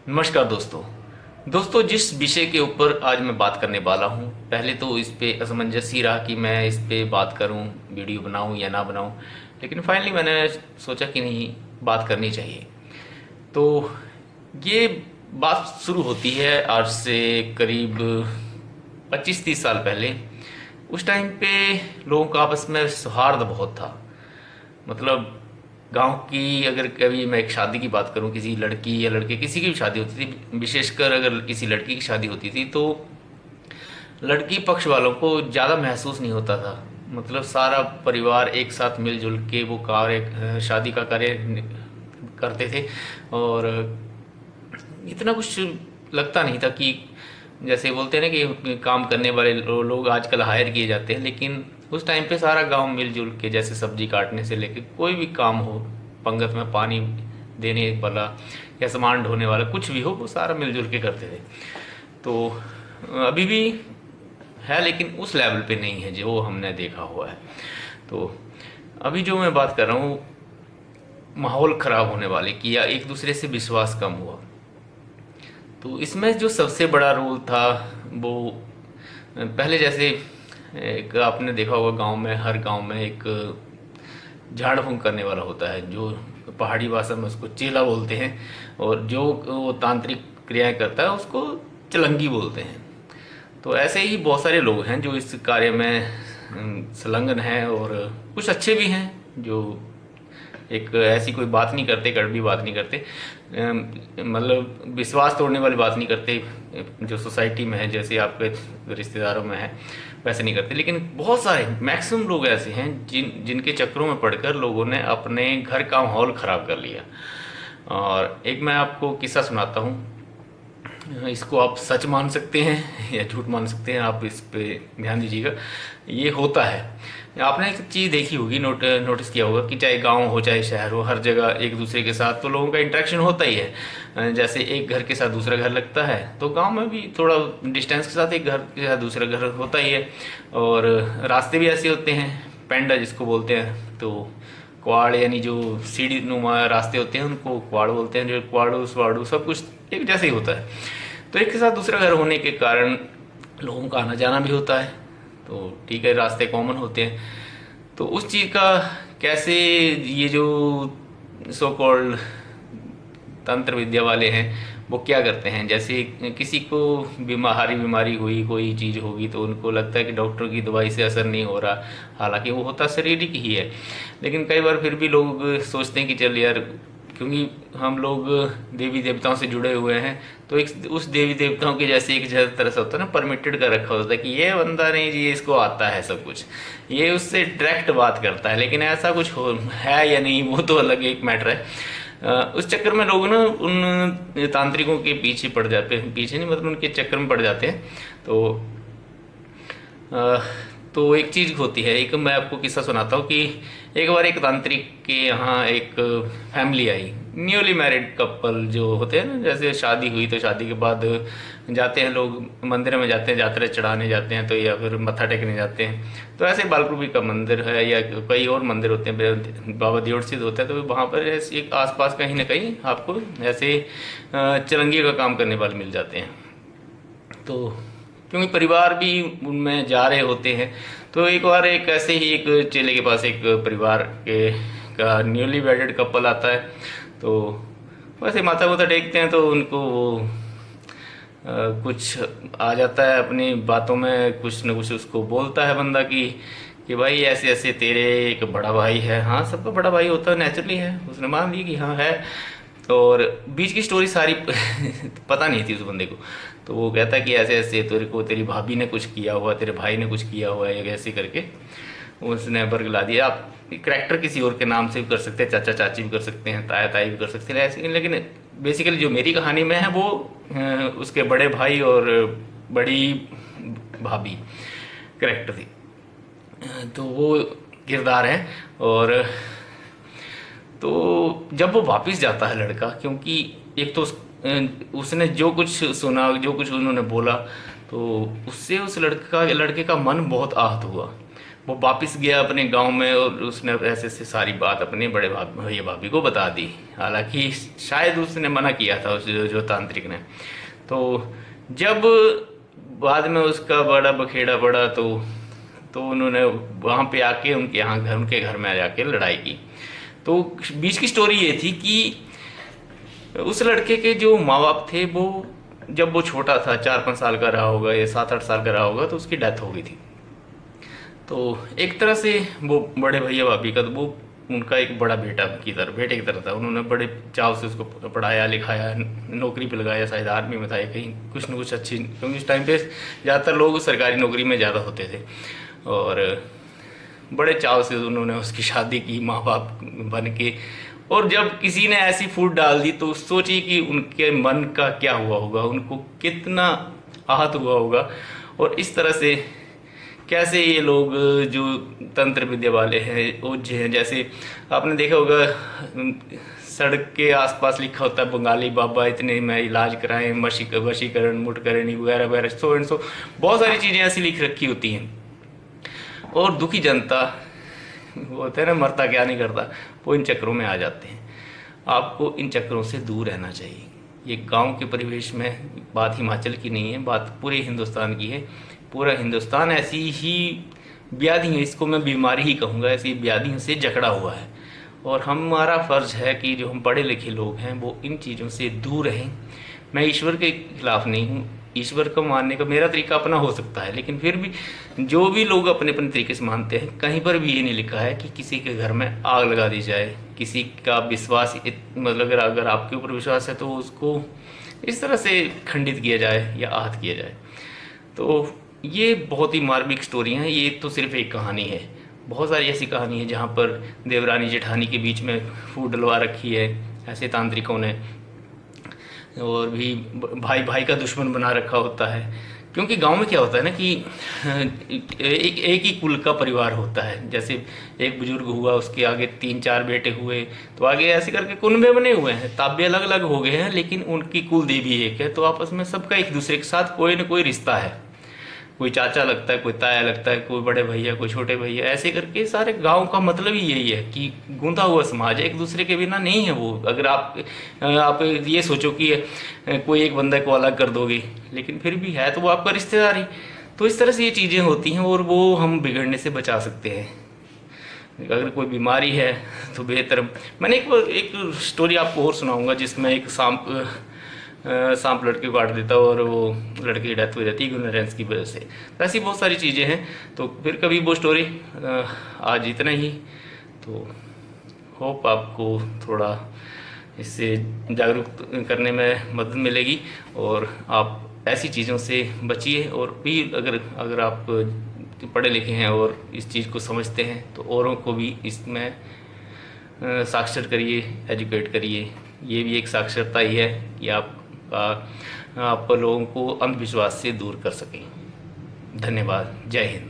नमस्कार दोस्तों जिस विषय के ऊपर आज मैं बात करने वाला हूँ, पहले तो इस पे असमंजस ही रहा कि मैं इस पे बात करूँ, वीडियो बनाऊँ या ना बनाऊँ। लेकिन फाइनली मैंने सोचा कि नहीं, बात करनी चाहिए। तो ये बात शुरू होती है आज से करीब 25-30 साल पहले। उस टाइम पे लोगों का आपस में सौहार्द बहुत था। मतलब गांव की अगर कभी मैं एक शादी की बात करूं, किसी लड़की या लड़के किसी की भी शादी होती थी, विशेषकर अगर किसी लड़की की शादी होती थी, तो लड़की पक्ष वालों को ज़्यादा महसूस नहीं होता था। मतलब सारा परिवार एक साथ मिलजुल के वो कार्य, शादी का कार्य करते थे। और इतना कुछ लगता नहीं था कि जैसे बोलते हैं ना कि काम करने वाले लोग आजकल हायर किए जाते हैं, लेकिन उस टाइम पे सारा गांव मिलजुल के, जैसे सब्जी काटने से लेके कोई भी काम हो, पंगत में पानी देने वाला या सामान ढोने वाला, कुछ भी हो, वो सारा मिलजुल के करते थे। तो अभी भी है, लेकिन उस लेवल पे नहीं है जो हमने देखा हुआ है। तो अभी जो मैं बात कर रहा हूँ, माहौल खराब होने वाले की या एक दूसरे से विश्वास कम हुआ, तो इसमें जो सबसे बड़ा रोल था वो पहले जैसे एक आपने देखा होगा, गांव में, हर गांव में एक झाड़ फूंक करने वाला होता है, जो पहाड़ी भाषा में उसको चेला बोलते हैं, और जो वो तांत्रिक क्रियाएं करता है उसको चलंगी बोलते हैं। तो ऐसे ही बहुत सारे लोग हैं जो इस कार्य में संलग्न हैं, और कुछ अच्छे भी हैं जो एक ऐसी कोई बात नहीं करते, कड़वी बात नहीं करते, मतलब विश्वास तोड़ने वाली बात नहीं करते, जो सोसाइटी में है, जैसे आपके रिश्तेदारों में है वैसे नहीं करते। लेकिन बहुत सारे, मैक्सिमम लोग ऐसे हैं जिनके चक्करों में पड़कर लोगों ने अपने घर का माहौल ख़राब कर लिया। और एक मैं आपको किस्सा सुनाता हूँ, इसको आप सच मान सकते हैं या झूठ मान सकते हैं, आप इस पे ध्यान दीजिएगा। ये होता है, आपने एक चीज़ देखी होगी, नोटिस किया होगा कि चाहे गांव हो चाहे शहर हो, हर जगह एक दूसरे के साथ तो लोगों का इंटरेक्शन होता ही है। जैसे एक घर के साथ दूसरा घर लगता है, तो गांव में भी थोड़ा डिस्टेंस के साथ एक घर के साथ दूसरा घर होता ही है। और रास्ते भी ऐसे होते हैं, पेंडा जिसको बोलते हैं। तो क्वाड़ यानी जो सीढ़ी नुमा रास्ते होते हैं उनको क्वाड़ बोलते हैं, जो क्वाड़ू स्वाड़ू सब कुछ एक जैसे ही होता है। तो एक के साथ दूसरा घर होने के कारण लोगों का आना जाना भी होता है, तो ठीक है, रास्ते कॉमन होते हैं। तो उस चीज़ का कैसे ये जो सो कॉल्ड तंत्र विद्या वाले हैं वो क्या करते हैं, जैसे किसी को बीमारी हुई, कोई चीज़ होगी, तो उनको लगता है कि डॉक्टर की दवाई से असर नहीं हो रहा, हालांकि वो होता शारीरिक ही है। लेकिन कई बार फिर भी लोग सोचते हैं कि चल यार, क्योंकि हम लोग देवी देवताओं से जुड़े हुए हैं, तो एक उस देवी देवताओं के जैसे एक तरह से होता है ना, परमिटेड कर रखा होता है कि ये बंदा नहीं जी, इसको आता है सब कुछ, ये उससे डायरेक्ट बात करता है। लेकिन ऐसा कुछ हो है या नहीं, वो तो अलग एक मैटर है। उस चक्कर में लोग ना उन तांत्रिकों के पीछे पड़ जाते हैं, पीछे नहीं मतलब उनके चक्कर में पड़ जाते हैं। तो अ, तो एक चीज़ होती है, एक मैं आपको किस्सा सुनाता हूँ कि एक बार एक तांत्रिक के यहाँ एक family I, newly married couple जो होते हैं ना, जैसे शादी हुई तो शादी के बाद जाते हैं लोग मंदिर में, जाते हैं, यात्रा चढ़ाने जाते हैं, तो या फिर मत्था टेकने जाते हैं। तो ऐसे बालकृपी का मंदिर है या कई और मंदिर होते हैं, बाबा दियोट सिद्ध होता है, तो वहाँ पर ऐसे एक आसपास कहीं ना कहीं आपको ऐसे चरंगी का काम करने वाले मिल जाते हैं। तो क्योंकि परिवार भी उनमें जा रहे होते हैं, तो एक बार एक ऐसे ही एक चेले के पास एक परिवार के का न्यूली वेडेड कपल आता है। तो वैसे माथा वाथा टेकते हैं, तो उनको वो कुछ आ जाता है अपनी बातों में, कुछ न कुछ उसको बोलता है बंदा कि भाई ऐसे ऐसे तेरे एक बड़ा भाई है। हाँ, सबका बड़ा भाई होता है, नेचुरली है, उसने मान लिया कि हाँ है। और बीच की स्टोरी सारी पता नहीं थी उस बंदे को। तो वो कहता कि ऐसे ऐसे तेरे को तेरी भाभी ने कुछ किया हुआ, तेरे भाई ने कुछ किया हुआ है, ऐसे करके उसने बरगला दिया। आप करेक्टर किसी और के नाम से भी कर सकते हैं, चाचा चाची भी कर सकते हैं, ताया ताई भी कर सकते हैं ऐसे। लेकिन बेसिकली जो मेरी कहानी में है वो उसके बड़े भाई और बड़ी भाभी करेक्टर थी, तो वो किरदार है। और तो जब वो वापस जाता है लड़का, क्योंकि एक तो उसने जो कुछ सुना, जो कुछ उन्होंने बोला, तो उससे उस लड़के का मन बहुत आहत हुआ। वो वापस गया अपने गांव में और उसने ऐसे से सारी बात अपने बड़े भैया भाभी को बता दी। हालांकि शायद उसने मना किया था उस जो तांत्रिक ने। तो जब बाद में उसका बड़ा बखेड़ा पड़ा तो उन्होंने वहाँ पे आके उनके यहाँ उनके घर में जाके लड़ाई की। तो बीच की स्टोरी ये थी कि उस लड़के के जो माँ बाप थे वो जब वो छोटा था 4-5 साल का रहा होगा या 7-8 साल का रहा होगा तो उसकी डेथ हो गई थी। तो एक तरह से वो बड़े भैया भाभी का तो वो उनका एक बड़ा बेटे की तरह था। उन्होंने बड़े चाव से उसको पढ़ाया लिखाया, नौकरी पे लगाया, शायद आर्मी में था या कहीं कुछ न कुछ अच्छी, क्योंकि उस टाइम पे ज़्यादातर लोग सरकारी नौकरी में ज़्यादा होते थे। और बड़े चाव से उन्होंने उसकी शादी की माँ बाप बन के। और जब किसी ने ऐसी फूट डाल दी तो सोचिए कि उनके मन का क्या हुआ होगा, उनको कितना आहत हुआ होगा। और इस तरह से कैसे ये लोग जो तंत्र विद्या वाले हैं ओझे हैं, जैसे आपने देखा होगा सड़क के आसपास लिखा होता है बंगाली बाबा इतने में इलाज कराएं, वशीकरण मुटकरणी वगैरह वगैरह, सो एंड सो बहुत सारी चीज़ें ऐसी लिख रखी होती हैं। और दुखी जनता, वो होता है ना मरता क्या नहीं करता, वो इन चक्रों में आ जाते हैं। आपको इन चक्रों से दूर रहना चाहिए। ये गांव के परिवेश में, बात हिमाचल की नहीं है, बात पूरे हिंदुस्तान की है। पूरा हिंदुस्तान ऐसी ही व्याधि है, इसको मैं बीमारी ही कहूँगा, ऐसी व्याधियों से जकड़ा हुआ है। और हमारा फ़र्ज़ है कि जो हम पढ़े लिखे लोग हैं वो इन चीज़ों से दूर रहें। मैं ईश्वर के खिलाफ़ नहीं हूँ, ईश्वर को मानने का मेरा तरीका अपना हो सकता है, लेकिन फिर भी जो भी लोग अपने अपने तरीके से मानते हैं, कहीं पर भी ये नहीं लिखा है कि किसी के घर में आग लगा दी जाए। किसी का विश्वास मतलब अगर आपके ऊपर विश्वास है तो उसको इस तरह से खंडित किया जाए या आहत किया जाए। तो ये बहुत ही मार्मिक स्टोरी हैं। ये तो सिर्फ एक कहानी है, बहुत सारी ऐसी कहानी है जहाँ पर देवरानी जेठानी के बीच में फूट डलवा रखी है ऐसे तांत्रिकों ने। और भी भाई भाई का दुश्मन बना रखा होता है, क्योंकि गांव में क्या होता है ना कि एक ही कुल का परिवार होता है। जैसे एक बुजुर्ग हुआ, उसके आगे 3-4 बेटे हुए, तो आगे ऐसे करके कुनबे बने हुए हैं। ताबे अलग अलग हो गए हैं लेकिन उनकी कुल देवी एक है। तो आपस में सबका एक दूसरे के साथ कोई ना कोई रिश्ता है। कोई चाचा लगता है, कोई ताया लगता है, कोई बड़े भैया, कोई छोटे भैया, ऐसे करके सारे गांव का मतलब ही यही है कि गूंथा हुआ समाज है, एक दूसरे के बिना नहीं है वो। अगर आप ये सोचो कि कोई एक बंदा को अलग कर दोगे, लेकिन फिर भी है तो वो आपका रिश्तेदार ही। तो इस तरह से ये चीज़ें होती हैं और वो हम बिगड़ने से बचा सकते हैं। अगर कोई बीमारी है तो बेहतर, मैंने एक स्टोरी आपको और सुनाऊंगा जिसमें एक सांप लड़के को काट देता और वो लड़के की डेथ हो जाती है इग्नोरेंस की वजह से। तो ऐसी बहुत सारी चीज़ें हैं। तो फिर कभी वो स्टोरी, आज इतना ही। तो होप आपको थोड़ा इससे जागरूक करने में मदद मिलेगी और आप ऐसी चीज़ों से बचिए। और भी अगर आप पढ़े लिखे हैं और इस चीज़ को समझते हैं तो औरों को भी इसमें साक्षर करिए, एजुकेट करिए। ये भी एक साक्षरता ही है कि आप लोगों को अंधविश्वास से दूर कर सकें। धन्यवाद। जय हिंद।